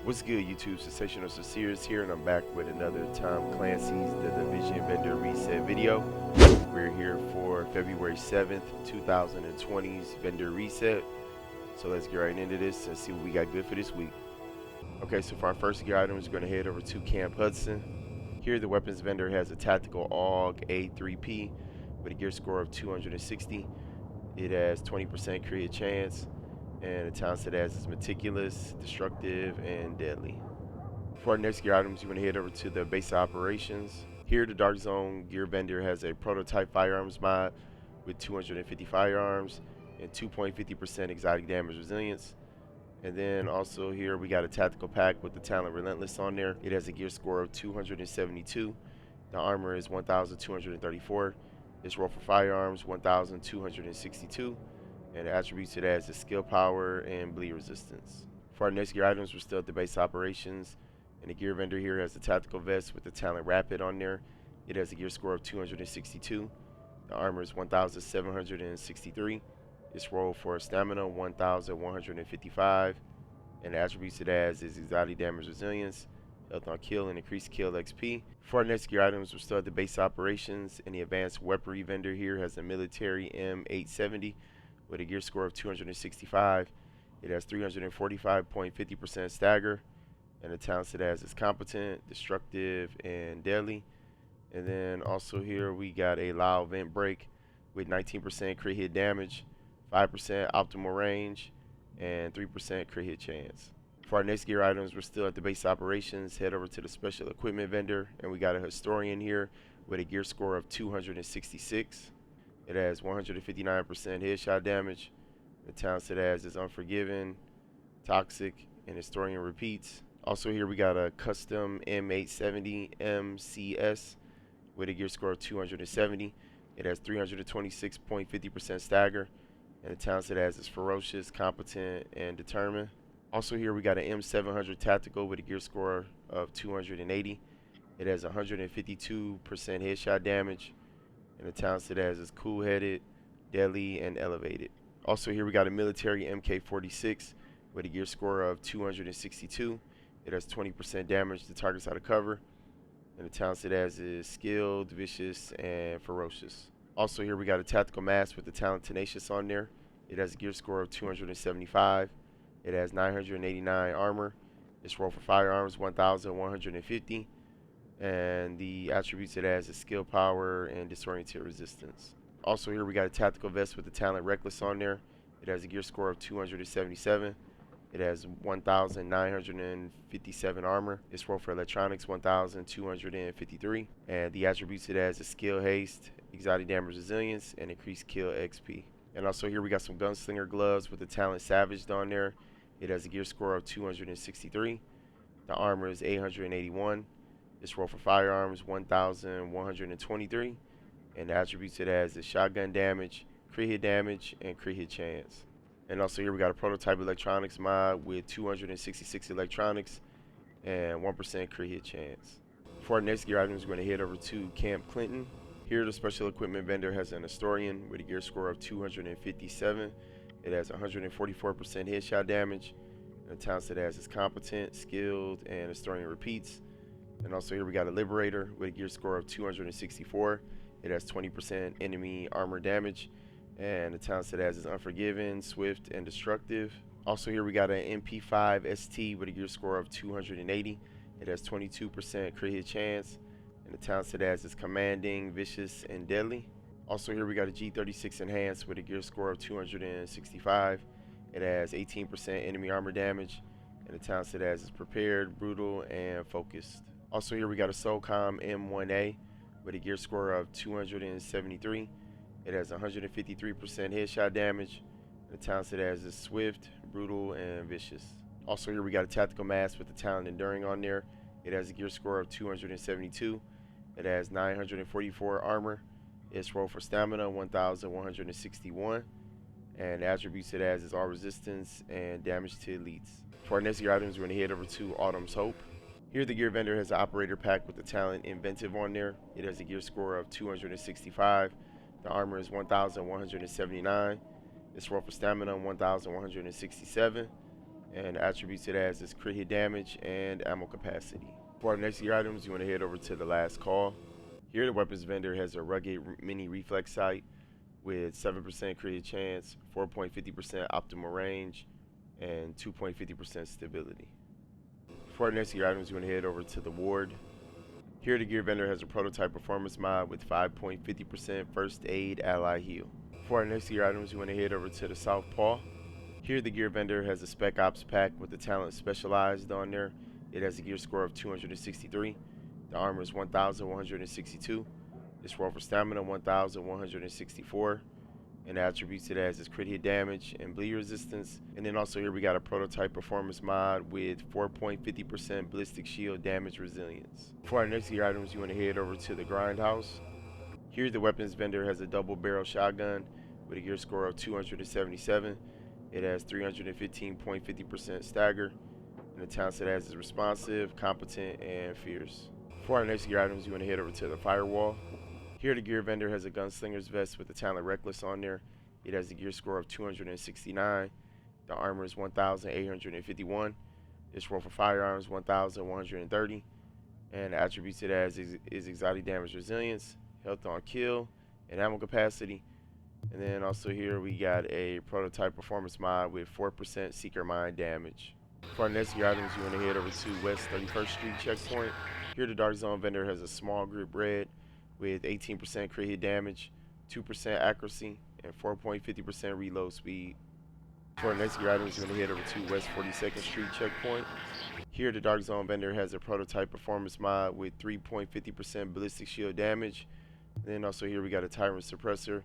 What's good, YouTube? Sensational Sinceres here, and I'm back with another Tom Clancy's The Division Vendor Reset video. We're here for February 7th, 2020's Vendor Reset. So let's get right into this and see what we got good for this week. Okay, so for our first gear item, we're going to head over to Camp Hudson. Here, the weapons vendor has a tactical AUG A3P with a gear score of 260. It has 20% crit chance, and the talent set as is meticulous, destructive, and deadly. For our next gear items, you want to head over to the base of operations. Here, the Dark Zone gear vendor has a prototype firearms mod with 250 firearms and 2.50% exotic damage resilience. And then also here we got a tactical pack with the talent Relentless on there. It has a gear score of 272. The armor is 1,234. Its roll for firearms 1,262. And the attributes to that is the skill power and bleed resistance. For our next gear items, we're still at the base operations. And the gear vendor here has a tactical vest with the talent Rapid on there. It has a gear score of 262. The armor is 1,763. Its roll for stamina 1,155. And the attributes to that is exotic damage resilience, health on kill, and increased kill XP. For our next gear items, we're still at the base operations. And the advanced weaponry vendor here has a military M870 with a gear score of 265. It has 345.50% stagger, and the talent it has is competent, destructive, and deadly. And then also here we got a loud vent break with 19% crit hit damage, 5% optimal range, and 3% crit hit chance. For our next gear items, we're still at the base operations. Head over to the special equipment vendor, and we got a historian here with a gear score of 266. It has 159% headshot damage. The talent it has is Unforgiven, Toxic, and Historian repeats. Also here we got a custom M870 MCS with a gear score of 270. It has 326.50% stagger, and the talent it has is Ferocious, Competent, and Determined. Also here we got an M700 Tactical with a gear score of 280. It has 152% headshot damage, and the talents it has is Cool-Headed, Deadly, and Elevated. Also here we got a military MK46 with a gear score of 262. It has 20% damage to targets out of cover, and the talents it has is Skilled, Vicious, and Ferocious. Also here we got a tactical mask with the talent Tenacious on there. It has a gear score of 275. It has 989 armor. Its roll for firearms 1,150. And the attributes it has is skill power and disoriented resistance. Also here we got a tactical vest with the talent Reckless on there. It has a gear score of 277. It has 1,957 armor. Its roll for electronics 1,253. And the attributes it has is skill haste, exotic damage resilience, and increased kill XP. And also here we got some gunslinger gloves with the talent Savaged on there. It has a gear score of 263. The armor is 881. Its roll for firearms 1,123, and the attributes it has is shotgun damage, crit hit damage, and crit hit chance. And also here we got a prototype electronics mod with 266 electronics and 1% crit hit chance. For our next gear items, we're going to head over to Camp Clinton. Here the special equipment vendor has an historian with a gear score of 257. It has 144% headshot damage, and the talents it has is competent, skilled, and historian repeats. And also here we got a Liberator with a gear score of 264. It has 20% enemy armor damage, and the talents it has is Unforgiven, Swift, and Destructive. Also here we got an MP5 ST with a gear score of 280. It has 22% crit hit chance, and the talents it has is Commanding, Vicious, and Deadly. Also here we got a G36 Enhanced with a gear score of 265. It has 18% enemy armor damage, and the talents it has is Prepared, Brutal, and Focused. Also here we got a SOCOM M1A with a gear score of 273. It has 153% headshot damage. The talents it has is Swift, Brutal, and Vicious. Also here we got a tactical mask with the talent Enduring on there. It has a gear score of 272. It has 944 armor. Its roll for stamina 1,161. And the attributes it has is all resistance and damage to elites. For our next gear items, we're going to head over to Autumn's Hope. Here the gear vendor has an operator pack with the talent Inventive on there. It has a gear score of 265. The armor is 1,179. Its roll for stamina 1,167. And attributes it has is crit hit damage and ammo capacity. For our next gear items, you want to head over to the last call. Here, the weapons vendor has a rugged mini reflex sight with 7% crit hit chance, 4.50% optimal range, and 2.50% stability. For our next gear items, you want to head over to the ward. Here, the gear vendor has a prototype performance mod with 5.50% first aid ally heal. For our next gear items, you want to head over to the south paw. Here, the gear vendor has a spec ops pack with the talent specialized on there. It has a gear score of 263. The armor is 1,162. Its roll for stamina 1,164. And the attributes it has is crit hit damage and bleed resistance. And then also here we got a prototype performance mod with 4.50% ballistic shield damage resilience. For our next gear items, you want to head over to the grindhouse. Here the weapons vendor has a double barrel shotgun with a gear score of 277. It has 315.50% stagger. And the talents it has is responsive, competent, and fierce. For our next gear items, you want to head over to the firewall. Here, the gear vendor has a gunslinger's vest with the talent reckless on there. It has a gear score of 269. The armor is 1,851. Its roll for firearms 1,130. And the attributes it has is exotic damage resilience, health on kill, and ammo capacity. And then also here we got a prototype performance mod with 4% seeker mine damage. For our next gear items, you want to head over to West 31st Street checkpoint. Here, the Dark Zone vendor has a small grip red with 18% crit hit damage, 2% accuracy, and 4.50% reload speed. For our next gear items, you want to head over to West 42nd Street checkpoint. Here, the Dark Zone vendor has a prototype performance mod with 3.50% ballistic shield damage. And then also here we got a Tyrant suppressor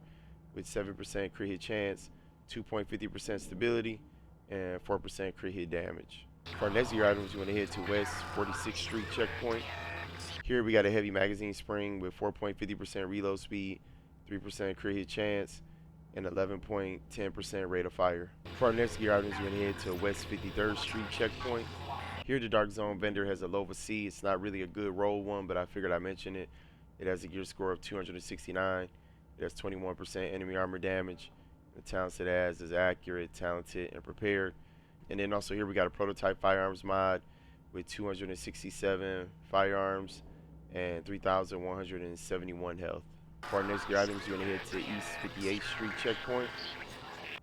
with 7% crit hit chance, 2.50% stability, and 4% crit hit damage. For our next gear items, you want to head to West 46th Street checkpoint. Here we got a heavy magazine spring with 4.50% reload speed, 3% crit hit chance, and 11.10% rate of fire. For our next gear items, you want to head to West 53rd Street checkpoint. Here the Dark Zone vendor has a Lova C. It's not really a good roll one, but I figured I'd mention it. It has a gear score of 269. It has 21% enemy armor damage. The talents it has is accurate, talented, and prepared. And then also here we got a prototype firearms mod with 267 firearms and 3,171 health. For our next gear items, you want to head to East 58th Street checkpoint.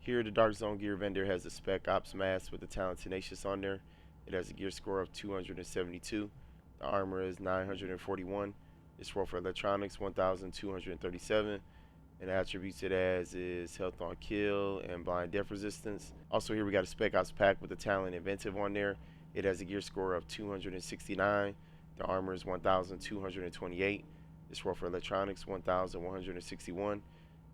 Here the Dark Zone gear vendor has a spec ops mask with the talent tenacious on there. It has a gear score of 272. The armor is 941. Its roll for electronics 1,237. And the attributes it has is health on kill and blind death resistance. Also here we got a spec ops pack with the talent inventive on there. It has a gear score of 269. The armor is 1,228. Its roll for electronics 1,161. And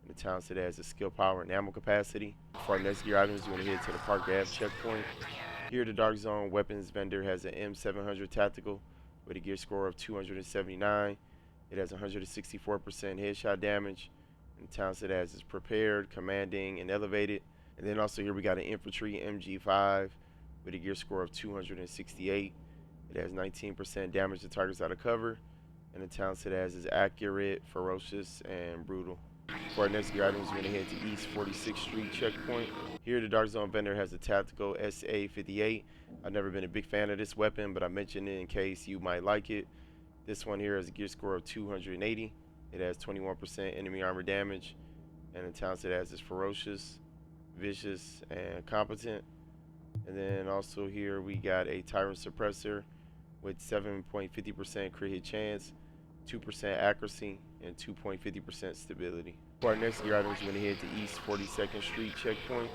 the talents it has is skill power and ammo capacity. For our next gear items, you want to head to the Park Ave checkpoint. Here the Dark Zone weapons vendor has an M700 tactical with a gear score of 279. It has 164% headshot damage. And the talents it has is prepared, commanding, and elevated. And then also here we got an infantry MG5 with a gear score of 268. It has 19% damage to targets out of cover. And the talents it has is accurate, ferocious, and brutal. For our next gear items, we're going to head to East 46th Street checkpoint. Here the Dark Zone vendor has a tactical SA-58. I've never been a big fan of this weapon, but I mentioned it in case you might like it. This one here has a gear score of 280. It has 21% enemy armor damage, and the talents it has is ferocious, vicious, and competent. And then also here we got a Tyrant suppressor with 7.50% crit hit chance, 2% accuracy, and 2.50% stability. For our next gear items, we're going to head to East 42nd Street checkpoint.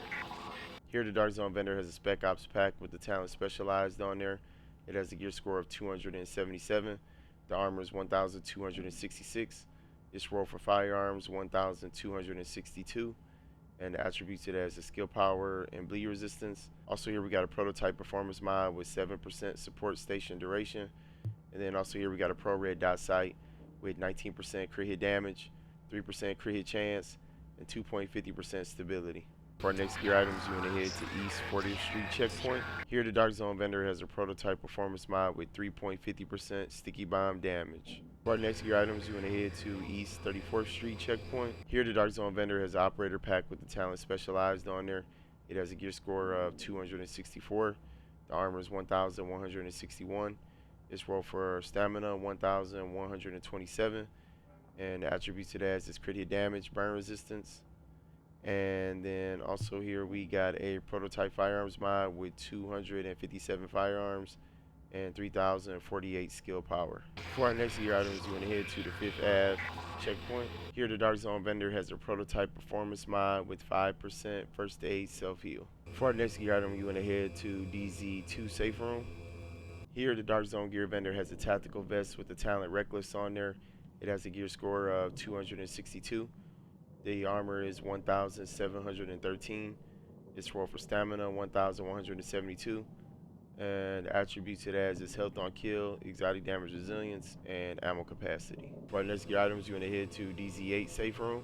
Here the Dark Zone vendor has a spec ops pack with the talent specialized on there. It has a gear score of 277. The armor is 1,266. Its roll for firearms 1,262. And the attributes it has is skill power and bleed resistance. Also here we got a prototype performance mod with 7% support station duration. And then also here we got a pro red dot sight with 19% crit hit damage, 3% crit hit chance, and 2.50% stability. For our next gear items, you want to head to East 40th Street checkpoint. Here the Dark Zone vendor has a prototype performance mod with 3.50% sticky bomb damage. For our next gear items, you want to head to East 34th Street checkpoint. Here the Dark Zone vendor has an operator pack with the talent specialized on there. It has a gear score of 264. The armor is 1,161. Its roll for stamina 1,127. And the attributes it has is crit hit damage, burn resistance. And then also here we got a prototype firearms mod with 257 firearms and 3,048 skill power. For our next gear items, you want to head to the 5th Ave checkpoint. Here the Dark Zone vendor has a prototype performance mod with 5% first aid self-heal. For our next gear item, you want to head to DZ2 safe room. Here the Dark Zone gear vendor has a tactical vest with the talent Reckless on there. It has a gear score of 262. The armor is 1,713. Its roll for stamina 1,172. And the attributes it has is health on kill, exotic damage resilience, and ammo capacity. For our next gear items, you want to head to DZ8 safe room.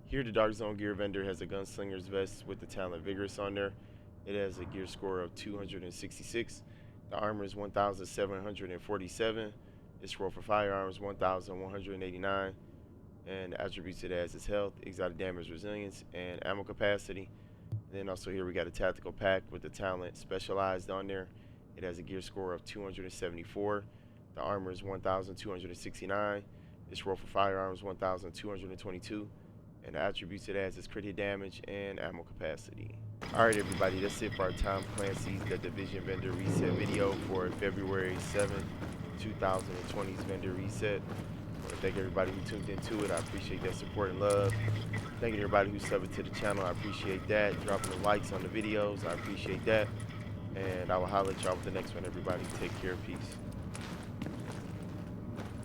Here the Dark Zone gear vendor has a gunslinger's vest with the talent Vigorous on there. It has a gear score of 266. The armor is 1,747. Its roll for firearms 1,189. And the attributes it has is health, exotic damage resilience, and ammo capacity. Then also here we got a tactical pack with the talent Specialized on there. It has a gear score of 274. The armor is 1,269. Its roll for firearms 1,222. And the attributes it has is crit hit damage and ammo capacity. Alright everybody, that's it for our Tom Clancy's The Division Vendor Reset video for February 7th, 2020's Vendor Reset. I want to thank everybody who tuned into it. I appreciate that support and love. Thanking everybody who subbed to the channel. I appreciate that. Dropping the likes on the videos. I appreciate that. And I will holler at y'all with the next one, everybody. Take care. Peace.